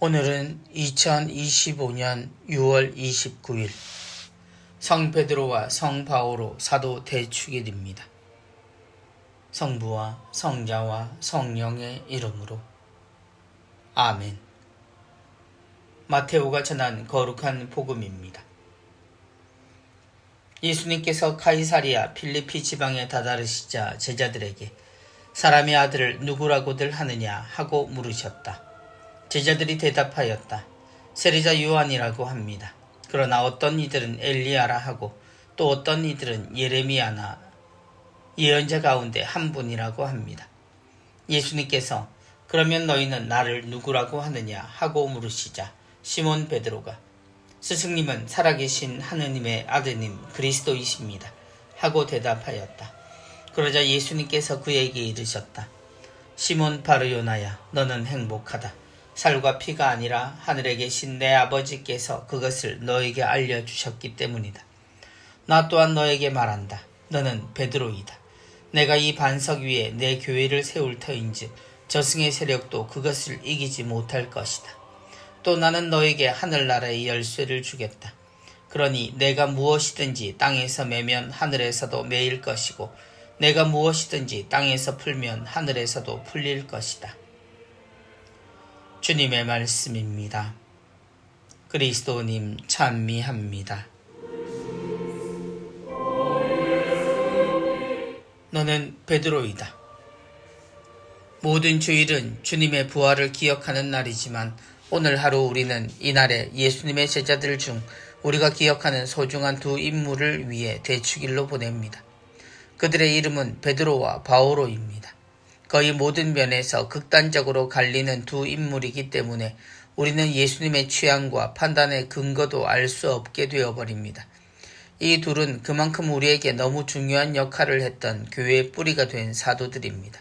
오늘은 2025년 6월 29일 성 베드로와 성 바오로 사도 대축일입니다. 성부와 성자와 성령의 이름으로 아멘. 마테오가 전한 거룩한 복음입니다. 예수님께서 카이사리아 필리피 지방에 다다르시자 제자들에게 사람의 아들을 누구라고들 하느냐 하고 물으셨다. 제자들이 대답하였다. 세리자 요한이라고 합니다. 그러나 어떤 이들은 엘리야라 하고 또 어떤 이들은 예레미야나 예언자 가운데 한 분이라고 합니다. 예수님께서 그러면 너희는 나를 누구라고 하느냐 하고 물으시자 시몬 베드로가 스승님은 살아계신 하느님의 아드님 그리스도이십니다 하고 대답하였다. 그러자 예수님께서 그에게 이르셨다. 시몬 바르요나야, 너는 행복하다. 살과 피가 아니라 하늘에 계신 내 아버지께서 그것을 너에게 알려주셨기 때문이다. 나 또한 너에게 말한다. 너는 베드로이다. 내가 이 반석 위에 내 교회를 세울 터인즉 저승의 세력도 그것을 이기지 못할 것이다. 또 나는 너에게 하늘나라의 열쇠를 주겠다. 그러니 내가 무엇이든지 땅에서 매면 하늘에서도 매일 것이고 내가 무엇이든지 땅에서 풀면 하늘에서도 풀릴 것이다. 주님의 말씀입니다. 그리스도님 찬미합니다. 너는 베드로이다. 모든 주일은 주님의 부활을 기억하는 날이지만 오늘 하루 우리는 이날에 예수님의 제자들 중 우리가 기억하는 소중한 두 인물을 위해 대축일로 보냅니다. 그들의 이름은 베드로와 바오로입니다. 거의 모든 면에서 극단적으로 갈리는 두 인물이기 때문에 우리는 예수님의 취향과 판단의 근거도 알 수 없게 되어버립니다. 이 둘은 그만큼 우리에게 너무 중요한 역할을 했던 교회의 뿌리가 된 사도들입니다.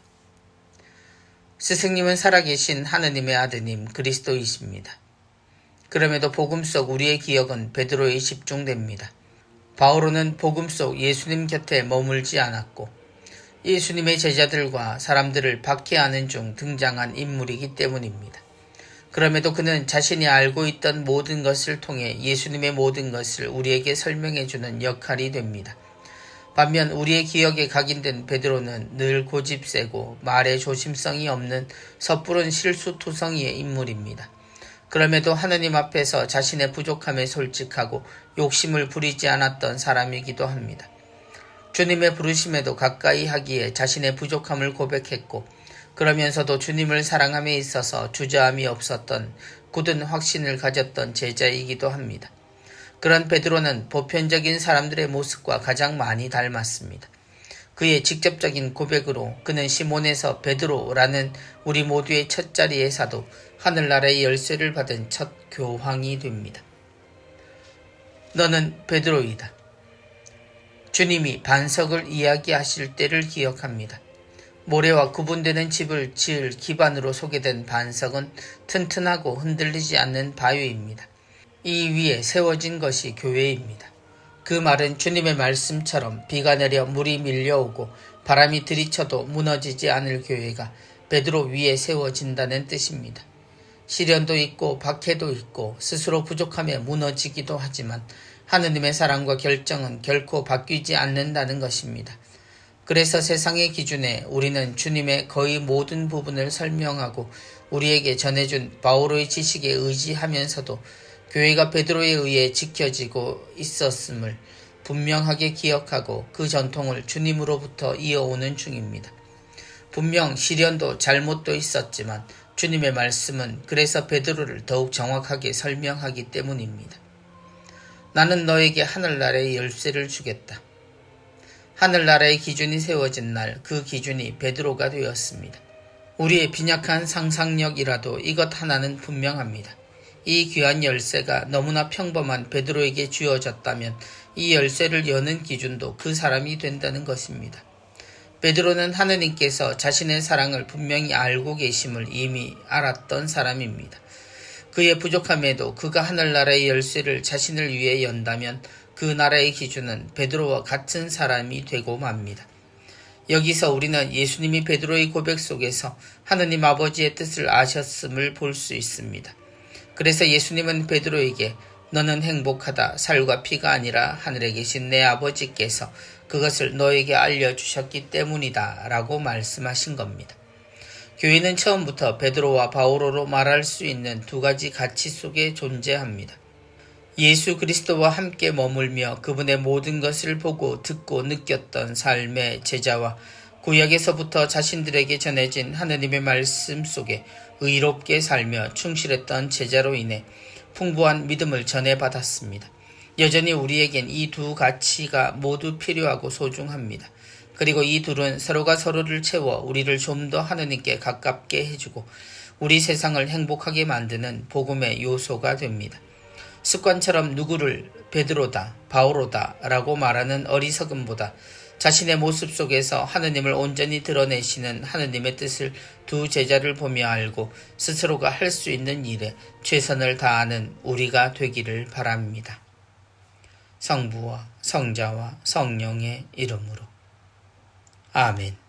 스승님은 살아계신 하느님의 아드님 그리스도이십니다. 그럼에도 복음 속 우리의 기억은 베드로에 집중됩니다. 바오로는 복음 속 예수님 곁에 머물지 않았고 예수님의 제자들과 사람들을 박해하는 중 등장한 인물이기 때문입니다. 그럼에도 그는 자신이 알고 있던 모든 것을 통해 예수님의 모든 것을 우리에게 설명해주는 역할이 됩니다. 반면 우리의 기억에 각인된 베드로는 늘 고집세고 말에 조심성이 없는 섣부른 실수투성이의 인물입니다. 그럼에도 하느님 앞에서 자신의 부족함에 솔직하고 욕심을 부리지 않았던 사람이기도 합니다. 주님의 부르심에도 가까이 하기에 자신의 부족함을 고백했고 그러면서도 주님을 사랑함에 있어서 주저함이 없었던 굳은 확신을 가졌던 제자이기도 합니다. 그런 베드로는 보편적인 사람들의 모습과 가장 많이 닮았습니다. 그의 직접적인 고백으로 그는 시몬에서 베드로라는 우리 모두의 첫 자리의 사도, 하늘나라의 열쇠를 받은 첫 교황이 됩니다. 너는 베드로이다. 주님이 반석을 이야기하실 때를 기억합니다. 모래와 구분되는 집을 지을 기반으로 소개된 반석은 튼튼하고 흔들리지 않는 바위입니다. 이 위에 세워진 것이 교회입니다. 그 말은 주님의 말씀처럼 비가 내려 물이 밀려오고 바람이 들이쳐도 무너지지 않을 교회가 베드로 위에 세워진다는 뜻입니다. 시련도 있고 박해도 있고 스스로 부족함에 무너지기도 하지만 하느님의 사랑과 결정은 결코 바뀌지 않는다는 것입니다. 그래서 세상의 기준에 우리는 주님의 거의 모든 부분을 설명하고 우리에게 전해준 바오로의 지식에 의지하면서도 교회가 베드로에 의해 지켜지고 있었음을 분명하게 기억하고 그 전통을 주님으로부터 이어오는 중입니다. 분명 시련도 잘못도 있었지만 주님의 말씀은 그래서 베드로를 더욱 정확하게 설명하기 때문입니다. 나는 너에게 하늘나라의 열쇠를 주겠다. 하늘나라의 기준이 세워진 날 그 기준이 베드로가 되었습니다. 우리의 빈약한 상상력이라도 이것 하나는 분명합니다. 이 귀한 열쇠가 너무나 평범한 베드로에게 주어졌다면 이 열쇠를 여는 기준도 그 사람이 된다는 것입니다. 베드로는 하느님께서 자신의 사랑을 분명히 알고 계심을 이미 알았던 사람입니다. 그의 부족함에도 그가 하늘나라의 열쇠를 자신을 위해 연다면 그 나라의 기준은 베드로와 같은 사람이 되고 맙니다. 여기서 우리는 예수님이 베드로의 고백 속에서 하느님 아버지의 뜻을 아셨음을 볼 수 있습니다. 그래서 예수님은 베드로에게 너는 행복하다. 살과 피가 아니라 하늘에 계신 내 아버지께서 그것을 너에게 알려주셨기 때문이다 라고 말씀하신 겁니다. 교회는 처음부터 베드로와 바오로로 말할 수 있는 두 가지 가치 속에 존재합니다. 예수 그리스도와 함께 머물며 그분의 모든 것을 보고 듣고 느꼈던 삶의 제자와 구약에서부터 자신들에게 전해진 하느님의 말씀 속에 의롭게 살며 충실했던 제자로 인해 풍부한 믿음을 전해받았습니다. 여전히 우리에겐 이 두 가치가 모두 필요하고 소중합니다. 그리고 이 둘은 서로가 서로를 채워 우리를 좀 더 하느님께 가깝게 해주고 우리 세상을 행복하게 만드는 복음의 요소가 됩니다. 습관처럼 누구를 베드로다, 바오로다 라고 말하는 어리석음보다 자신의 모습 속에서 하느님을 온전히 드러내시는 하느님의 뜻을 두 제자를 보며 알고 스스로가 할 수 있는 일에 최선을 다하는 우리가 되기를 바랍니다. 성부와 성자와 성령의 이름으로. 아멘.